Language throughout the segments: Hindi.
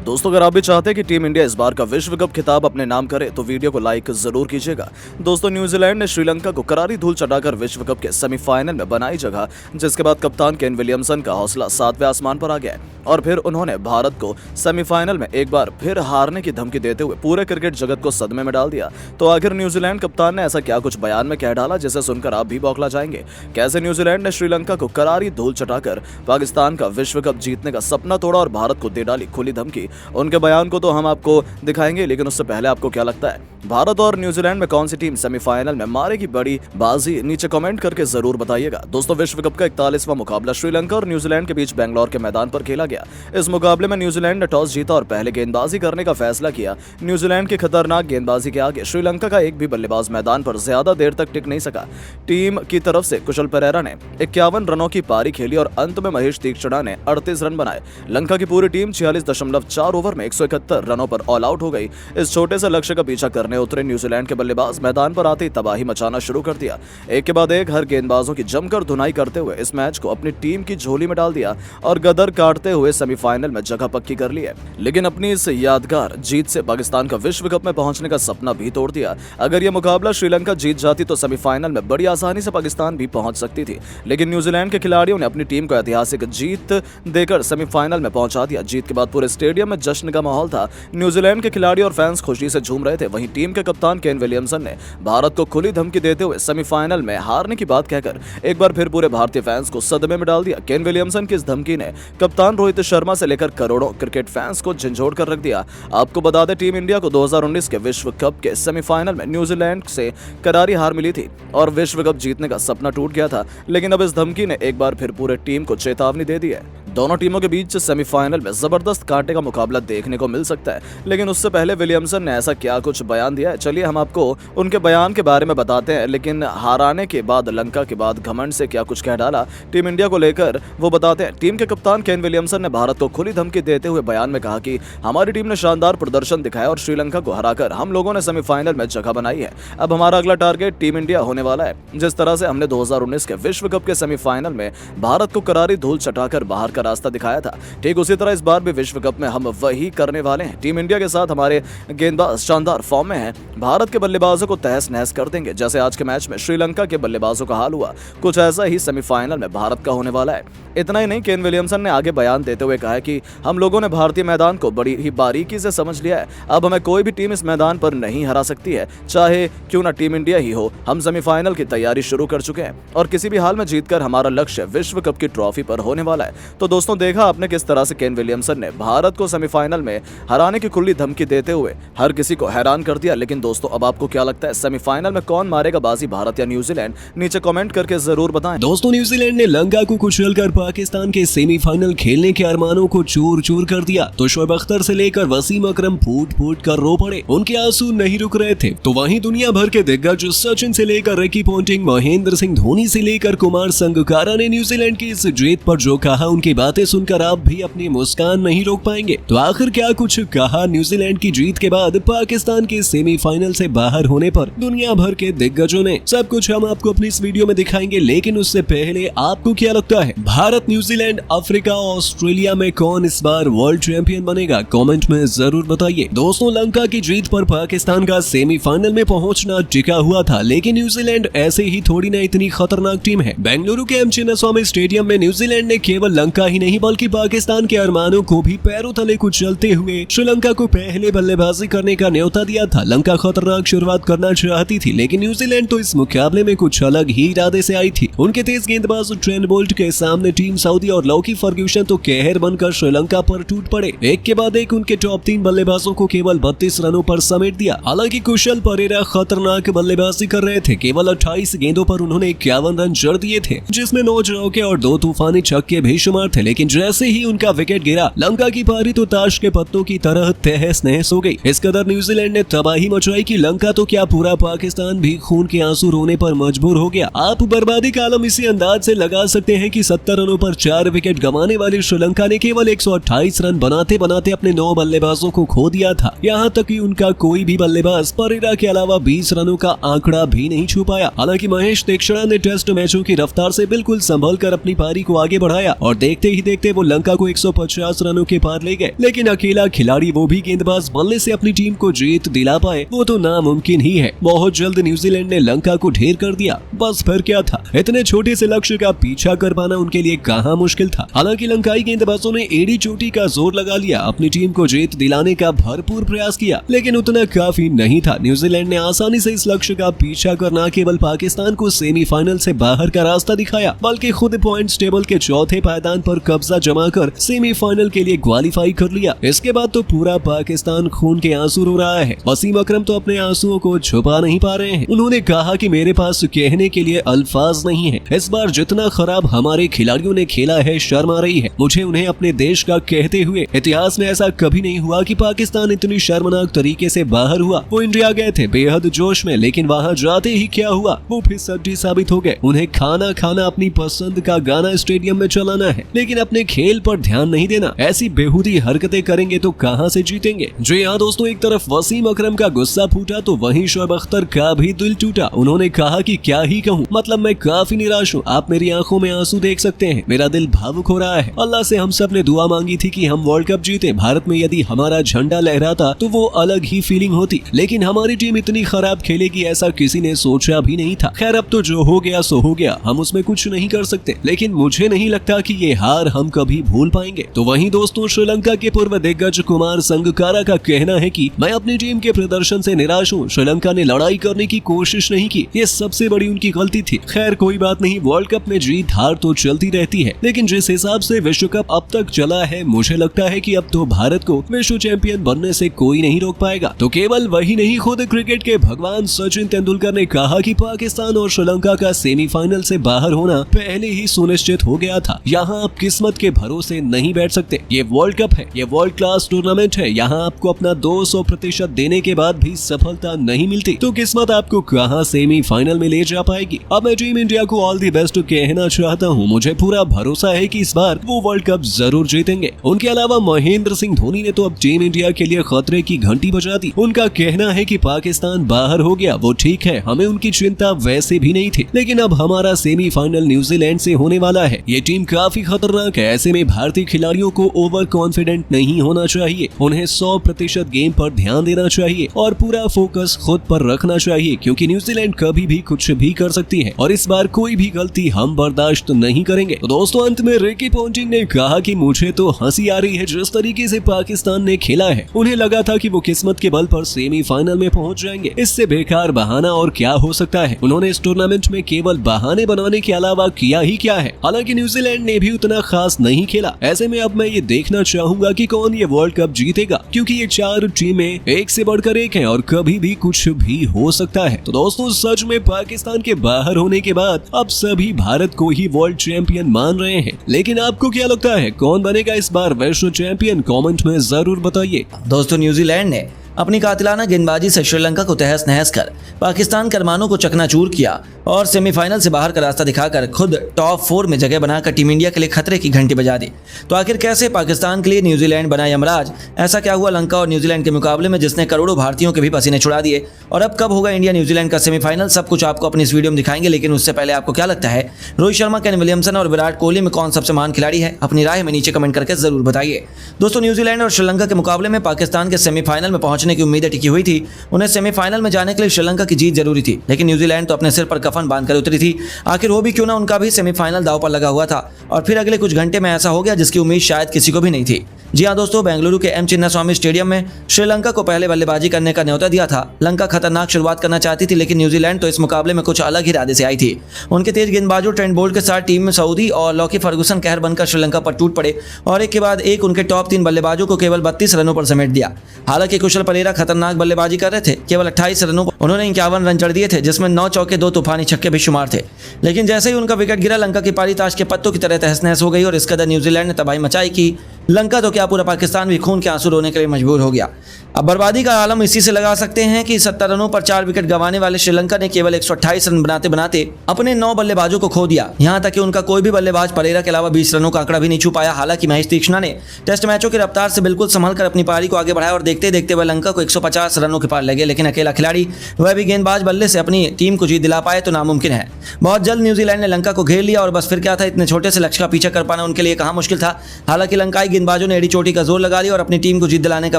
दोस्तों, अगर आप भी चाहते हैं कि टीम इंडिया इस बार का विश्व कप खिताब अपने नाम करे तो वीडियो को लाइक जरूर कीजिएगा। दोस्तों, न्यूजीलैंड ने श्रीलंका को करारी धूल चटाकर विश्व कप के सेमीफाइनल में बनाई जगह, जिसके बाद कप्तान केन विलियमसन का हौसला 7वें आसमान पर आ गया और फिर उन्होंने भारत को सेमीफाइनल में एक बार फिर हारने की धमकी देते हुए पूरे क्रिकेट जगत को सदमे में डाल दिया। तो आखिर न्यूजीलैंड कप्तान ने ऐसा क्या कुछ बयान में कह डाला जिसे सुनकर आप भी बौखला जाएंगे। कैसे न्यूजीलैंड ने श्रीलंका को करारी धूल चटाकर पाकिस्तान का विश्व कप जीतने का सपना तोड़ा और भारत को दे डाली खुली धमकी। उनके बयान को तो हम आपको दिखाएंगे, लेकिन उससे पहले आपको क्या लगता है, भारत और न्यूजीलैंड में कौन सी टीम सेमीफाइनल में मारेगी बड़ी बाजी? नीचे कमेंट करके जरूर बताइएगा। दोस्तों, विश्व कप का 41वां मुकाबला श्रीलंका और न्यूजीलैंड के बीच बेंगलोर के मैदान पर खेला गया। इस मुकाबले में न्यूजीलैंड ने टॉस जीता और पहले गेंदबाजी करने का फैसला किया। न्यूजीलैंड की खतरनाक गेंदबाजी के आगे श्रीलंका का एक भी बल्लेबाज मैदान पर ज्यादा देर तक टिक नहीं सका। टीम की तरफ से कुशल पेरेरा ने 51 रनों की पारी खेली और अंत में महेश तीक्ष्णा ने 38 रन बनाए। लंका की पूरी टीम 46.4 ओवर में 171 रनों पर ऑल आउट हो गई। इस छोटे से लक्ष्य का पीछा करने उतरे न्यूजीलैंड के बल्लेबाज मैदान पर आते ही तबाही मचाना शुरू कर दिया। एक के बाद एक हर गेंदबाजों की जमकर धुनाई करते हुए इस मैच को अपनी टीम की झोली में डाल दिया और गदर काटते हुए सेमीफाइनल में जगह पक्की कर ली है। लेकिन अपनी इस यादगार जीत से पाकिस्तान का विश्व कप में पहुंचने का सपना भी तोड़ दिया। अगर यह मुकाबला श्रीलंका जीत जाती तो सेमीफाइनल में बड़ी आसानी से पाकिस्तान भी पहुंच सकती थी, लेकिन न्यूजीलैंड के खिलाड़ियों ने अपनी टीम को ऐतिहासिक जीत देकर सेमीफाइनल में पहुंचा दिया। जीत के बाद पूरे स्टेडियम में जश्न का माहौल था। न्यूजीलैंड के खिलाड़ी और फैंस खुशी से झूम रहे थे। वहीं टीम के कप्तान केन विलियमसन ने भारत को खुली धमकी देते हुए सेमीफाइनल में हारने की बात कहकर एक बार फिर पूरे भारतीय फैंस को सदमे में डाल दिया। केन विलियमसन की इस धमकी ने कप्तान रोहित शर्मा से लेकर करोड़ों क्रिकेट फैंस को झंझोड़ कर रख दिया। आपको बता दें, टीम इंडिया को 2019 के विश्व कप के सेमीफाइनल में न्यूजीलैंड से करारी हार मिली थी और विश्व कप जीतने का सपना टूट गया था। लेकिन अब इस धमकी ने एक बार फिर पूरे टीम को चेतावनी दे दी है। दोनों टीमों के बीच सेमीफाइनल में जबरदस्त कांटे का मुकाबला देखने को मिल सकता है, लेकिन उससे पहले विलियमसन ने ऐसा क्या कुछ बयान दिया है, चलिए हम आपको उनके बयान के बारे में बताते हैं। लेकिन हाराने के बाद लंका के बाद घमंड से क्या कुछ कह डाला टीम इंडिया को लेकर वो बताते हैं। टीम के कप्तान केन विलियमसन ने भारत को खुली धमकी देते हुए बयान में कहा कि हमारी टीम ने शानदार प्रदर्शन दिखाया और श्रीलंका को हराकर हम लोगों ने सेमीफाइनल में जगह बनाई है। अब हमारा अगला टारगेट टीम इंडिया होने वाला है। जिस तरह से हमने 2019 के विश्व कप के सेमीफाइनल में भारत को करारी धूल चटाकर बाहर का रास्ता दिखाया था, ठीक उसी तरह इस बार भी विश्व कप में हम वही करने वाले हैं। टीम इंडिया के साथ हमारे गेंदबाज शानदार फॉर्म में हैं। भारत के बल्लेबाजों को तहस नहस कर देंगे, जैसे आज के मैच में श्रीलंका के बल्लेबाजों का हाल हुआ। कुछ ऐसा ही सेमीफाइनल में भारत का होने वाला है। इतना ही नहीं, केन विलियमसन ने आगे बयान देते हुए कहा कि हम लोगों ने भारतीय मैदान को बड़ी ही बारीकी से समझ लिया है। अब हमें कोई भी टीम इस मैदान पर नहीं हरा सकती है, चाहे क्यों ना टीम इंडिया ही हो। हम सेमीफाइनल की तैयारी शुरू कर चुके हैं और किसी भी हाल में जीतकर हमारा लक्ष्य विश्व कप की ट्रॉफी पर होने वाला है। तो दोस्तों, देखा आपने किस तरह से केन विलियमसन ने भारत को सेमीफाइनल में हराने की खुली धमकी देते हुए हर किसी को हैरान कर दिया। लेकिन दोस्तों, अब आपको क्या लगता है, सेमीफाइनल में कौन मारेगा बाजी, भारत या न्यूजीलैंड? नीचे कमेंट करके जरूर बताएं। दोस्तों, न्यूजीलैंड ने लंका को कुचलकर पाकिस्तान के सेमीफाइनल खेलने के अरमानों को चूर चूर कर दिया। तो शोएब अख्तर से लेकर वसीम अकरम फूट फूट कर रो पड़े, उनके आंसू नहीं रुक रहे थे। तो वहीं दुनिया भर के दिग्गज सचिन से लेकर रिकी पोंटिंग, महेंद्र सिंह धोनी से लेकर कुमार संगकारा ने न्यूजीलैंड की इस जीत पर जो कहा, उनकी बातें सुनकर आप भी अपनी मुस्कान नहीं रोक पाएंगे। तो आखिर क्या कुछ कहा न्यूजीलैंड की जीत के बाद पाकिस्तान के सेमीफाइनल से बाहर होने पर दुनिया भर के दिग्गजों ने? सब कुछ हम आपको अपनी इस वीडियो में दिखाएंगे, लेकिन उससे पहले आपको क्या लगता है, भारत, न्यूजीलैंड, अफ्रीका, ऑस्ट्रेलिया में कौन इस बार वर्ल्ड चैंपियन बनेगा? कमेंट में जरूर बताइए। दोस्तों, लंका की जीत पर पाकिस्तान का सेमीफाइनल में पहुंचना टिका हुआ था, लेकिन न्यूजीलैंड ऐसे ही थोड़ी ना इतनी खतरनाक टीम है। बेंगलुरु के एम चिन्नास्वामी स्टेडियम में न्यूजीलैंड ने केवल लंका ही नहीं बल्कि पाकिस्तान के अरमानों को भी पैरों तले कुचलते हुए श्रीलंका को पहले बल्लेबाजी करने का न्योता दिया था। लंका खतरनाक शुरुआत करना चाहती थी, लेकिन न्यूजीलैंड तो इस मुकाबले में कुछ अलग ही इरादे से आई थी। उनके तेज गेंदबाज ट्रेंट बोल्ट के सामने टीम सऊदी और लौकी फर्ग्यूसन तो कहर बनकर श्रीलंका पर टूट पड़े। एक के बाद एक उनके टॉप 3 बल्लेबाजों को केवल 32 रनों पर समेट दिया। हालांकि कुशल पेरेरा खतरनाक बल्लेबाजी कर रहे थे। केवल 28 गेंदों पर उन्होंने 51 रन जड़ दिए थे, जिसमें 9 चौके और 2 तूफानी छक्के भी शुमार थे। लेकिन जैसे ही उनका विकेट गिरा, लंका की पारी तो ताश के पत्तों की तरह तहस नहस हो गई। इस कदर न्यूजीलैंड ने तबाही मचाई कि लंका तो क्या, पूरा पाकिस्तान भी खून के आंसू रोने पर मजबूर हो गया। आप बर्बादी का आलम इसी अंदाज से लगा सकते हैं कि 70 रनों पर 4 विकेट गंवाने वाली श्रीलंका ने केवल 128 रन बनाते बनाते अपने 9 बल्लेबाजों को खो दिया था। यहाँ तक कि उनका कोई भी बल्लेबाज पेरेरा के अलावा 20 रनों का आंकड़ा भी नहीं छू पाया। हालांकि महेश तीक्ष्णा ने टेस्ट मैचों की रफ्तार से बिल्कुल संभल कर अपनी पारी को आगे बढ़ाया और देखते देखते ही देखते वो लंका को 150 रनों के पार ले गए, लेकिन अकेला खिलाड़ी वो भी गेंदबाज बनने से अपनी टीम को जीत दिला पाए वो तो नामुमकिन ही है। बहुत जल्द न्यूजीलैंड ने लंका को ढेर कर दिया। बस फिर क्या था, इतने छोटे से लक्ष्य का पीछा कर पाना उनके लिए कहाँ मुश्किल था। हालांकि लंकाई गेंदबाजों ने एड़ी चोटी का जोर लगा लिया, अपनी टीम को जीत दिलाने का भरपूर प्रयास किया, लेकिन उतना काफी नहीं था। न्यूजीलैंड ने आसानी से इस लक्ष्य का पीछा करना केवल पाकिस्तान को सेमीफाइनल से बाहर का रास्ता दिखाया, बल्कि खुद पॉइंट्स टेबल के चौथे पायदान पर कब्जा जमाकर सेमीफाइनल के लिए क्वालिफाई कर लिया। इसके बाद तो पूरा पाकिस्तान खून के आंसू रो रहा है। वसीम अकरम तो अपने आंसुओं को छुपा नहीं पा रहे हैं। उन्होंने कहा कि मेरे पास कहने के लिए अल्फाज नहीं है। इस बार जितना खराब हमारे खिलाड़ियों ने खेला है, शर्म आ रही है मुझे उन्हें अपने देश का कहते हुए। इतिहास में ऐसा कभी नहीं हुआ कि पाकिस्तान इतनी शर्मनाक तरीके से बाहर हुआ। वो इंडिया गए थे बेहद जोश में, लेकिन वहाँ जाते ही क्या हुआ, वो फिसड्डी साबित हो गए। उन्हें खाना खाना अपनी पसंद का गाना स्टेडियम में चलाना है, लेकिन अपने खेल पर ध्यान नहीं देना। ऐसी बेहूदी हरकतें करेंगे तो कहां से जीतेंगे। जी हाँ दोस्तों, एक तरफ वसीम अकरम का गुस्सा फूटा तो वहीं शोएब अख्तर का भी दिल टूटा। उन्होंने कहा कि क्या ही कहूँ, मतलब मैं काफी निराश हूँ। आप मेरी आंखों में आंसू देख सकते हैं, मेरा दिल भावुक हो रहा है। अल्लाह से हम सब ने दुआ मांगी थी कि हम वर्ल्ड कप जीते। भारत में यदि हमारा झंडा लहराता तो वो अलग ही फीलिंग होती, लेकिन हमारी टीम इतनी खराब खेलेगी ऐसा किसी ने सोचा भी नहीं था। खैर अब तो जो हो गया सो हो गया, हम उसमें कुछ नहीं कर सकते, लेकिन मुझे नहीं लगता कि ये हार हम कभी भूल पाएंगे। तो वहीं दोस्तों, श्रीलंका के पूर्व दिग्गज कुमार संगकारा का कहना है कि मैं अपनी टीम के प्रदर्शन से निराश हूँ। श्रीलंका ने लड़ाई करने की कोशिश नहीं की, ये सबसे बड़ी उनकी गलती थी। खैर कोई बात नहीं, वर्ल्ड कप में जीत हार तो चलती रहती है, लेकिन जिस हिसाब से विश्व कप अब तक चला है, मुझे लगता है कि अब तो भारत को विश्व चैंपियन बनने से कोई नहीं रोक पाएगा। तो केवल वही नहीं, खुद क्रिकेट के भगवान सचिन तेंदुलकर ने कहा कि पाकिस्तान और श्रीलंका का सेमीफाइनल से बाहर होना पहले ही सुनिश्चित हो गया था। यहाँ आप किस्मत के भरोसे नहीं बैठ सकते। ये वर्ल्ड कप है, ये वर्ल्ड क्लास टूर्नामेंट है, यहाँ आपको अपना 200% देने के बाद भी सफलता नहीं मिलती तो किस्मत आपको कहाँ सेमीफाइनल में ले जा पाएगी। अब मैं टीम इंडिया को ऑल दी बेस्ट कहना चाहता हूँ। मुझे पूरा भरोसा है कि इस बार वो वर्ल्ड कप जरूर जीतेंगे। उनके अलावा महेंद्र सिंह धोनी ने तो अब टीम इंडिया के लिए खतरे की घंटी बजा दी। उनका कहना है कि पाकिस्तान बाहर हो गया वो ठीक है, हमें उनकी चिंता वैसे भी नहीं थी, लेकिन अब हमारा सेमीफाइनल न्यूजीलैंड से होने वाला है। ये टीम काफी खतरनाक है। ऐसे में भारतीय खिलाड़ियों को ओवर कॉन्फिडेंट नहीं होना चाहिए। उन्हें 100% गेम पर ध्यान देना चाहिए और पूरा फोकस खुद पर रखना चाहिए, क्योंकि न्यूजीलैंड कभी भी कुछ भी कर सकती है और इस बार कोई भी गलती हम बर्दाश्त नहीं करेंगे। तो दोस्तों, अंत में रिकी पॉन्टिंग ने कहा कि मुझे तो हंसी आ रही है जिस तरीके से पाकिस्तान ने खेला है। उन्हें लगा था कि वो किस्मत के बल पर सेमीफाइनल में पहुंच जाएंगे। इससे बेकार बहाना और क्या हो सकता है। उन्होंने इस टूर्नामेंट में केवल बहाने बनाने के अलावा किया ही क्या है। हालांकि न्यूजीलैंड ने भी उतना खास नहीं खेला। ऐसे में अब मैं ये देखना चाहूंगा कि कौन ये वर्ल्ड कप जीतेगा, क्योंकि ये 4 टीमें एक से बढ़कर एक हैं और कभी भी कुछ भी हो सकता है। तो दोस्तों, सच में पाकिस्तान के बाहर होने के बाद अब सभी भारत को ही वर्ल्ड चैंपियन मान रहे हैं। लेकिन आपको क्या लगता है, कौन बनेगा इस बार विश्व चैंपियन? कमेंट में जरूर बताइए। दोस्तों, न्यूजीलैंड ने अपनी कातिलाना गेंदबाजी से श्रीलंका को तहस नहस कर पाकिस्तान के अरमानों को चकनाचूर किया और सेमीफाइनल से बाहर का रास्ता दिखाकर खुद टॉप 4 में जगह बनाकर टीम इंडिया के लिए खतरे की घंटी बजा दी। तो आखिर कैसे पाकिस्तान के लिए न्यूजीलैंड बना यमराज? ऐसा क्या हुआ लंका और न्यूजीलैंड के मुकाबले में जिसने करोड़ों भारतीयों के भी पसीने छुड़ा दिए? और अब कब होगा इंडिया न्यूजीलैंड का सेमीफाइनल? सब कुछ आपको अपनी इस वीडियो में दिखाएंगे, लेकिन उससे पहले आपको क्या लगता है, रोहित शर्मा, केन विलियमसन और विराट कोहली में कौन सबसे महान खिलाड़ी है? अपनी राय हमें नीचे कमेंट करके जरूर बताइए। दोस्तों, न्यूजीलैंड और श्रीलंका के मुकाबले में पाकिस्तान के सेमीफाइनल में पहुंचने की उम्मीदें टिकी हुई थी। उन्हें सेमीफाइनल में जाने के लिए श्रीलंका की जीत जरूरी थी, लेकिन न्यूजीलैंड तो अपने सिर पर कफन बांधकर उतरी थी। आखिर वो भी क्यों ना, उनका भी सेमीफाइनल दांव पर लगा हुआ था और फिर अगले कुछ घंटे में ऐसा हो गया जिसकी उम्मीद शायद किसी को भी नहीं थी। जी हाँ दोस्तों, बेंगलुरु के एम चिन्नास्वामी स्टेडियम में श्रीलंका को पहले बल्लेबाजी करने का न्योता दिया था। लंका खतरनाक शुरुआत करना चाहती थी, लेकिन न्यूजीलैंड तो इस मुकाबले में कुछ अलग ही इरादे से आई थी। उनके तेज गेंदबाजों ट्रेंट बोल्ट के साथ टीम में सऊदी और लॉकी फर्गुसन कहर बनकर श्रीलंका पर टूट पड़े और एक के बाद एक उनके टॉप 3 बल्लेबाजों को केवल 32 रनों पर समेट दिया। हालांकि कुशल परेरा खतरनाक बल्लेबाजी कर रहे थे। केवल 28 रनों पर उन्होंने 51 रन चढ़ दिए थे, जिसमें 9 चौके 2 तूफानी छक्के भी शुमार थे। लेकिन जैसे ही उनका विकेट गिरा, लंका की पारी ताश के पत्तों की तरह तहस नहस हो गई और इस कदर न्यूजीलैंड ने तबाही मचाई कि लंका तो क्या, पूरा पाकिस्तान भी खून के आंसू रोने के लिए मजबूर हो गया। अब बर्बादी का आलम इसी से लगा सकते हैं कि 70 रनों पर 4 विकेट गंवाने वाले श्रीलंका ने केवल 128 रन बनाते बनाते अपने 9 बल्लेबाजों को खो दिया। यहां तक कि उनका कोई भी बल्लेबाज परेरा के अलावा 20 रनों का आंकड़ा भी नहीं छू पाया। हालांकि महेश तीक्ष्णा ने टेस्ट मैचों की रफ्तार से बिल्कुल संभल कर अपनी पारी को आगे बढ़ाया और देखते देखते वह लंका को 150 रनों के पार लगे, लेकिन अकेला खिलाड़ी वह भी गेंदबाज बल्ले से अपनी टीम को जीत दिला पाए तो नामुमकिन है। बहुत जल्द न्यूजीलैंड ने लंका को घेर लिया और बस फिर क्या था, इतने छोटे से लक्ष्य का पीछा कर पाना उनके लिए कहाँ मुश्किल था। हालांकि लंकाई गेंदबाजों ने एड़ी चोटी का जोर लगा लिया और अपनी टीम को जीत दिलाने का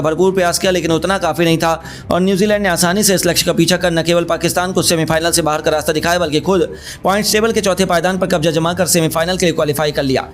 भरपूर प्रयास किया, लेकिन उतना काफी नहीं था और न्यूजीलैंड ने आसानी से इस लक्ष्य का पीछा कर न केवल पाकिस्तान को सेमीफाइनल से बाहर का रास्ता दिखाया बल्कि खुद पॉइंट्स टेबल के चौथे पायदान पर कब्जा जमा कर सेमीफाइनल के लिए क्वालिफाई कर लिया।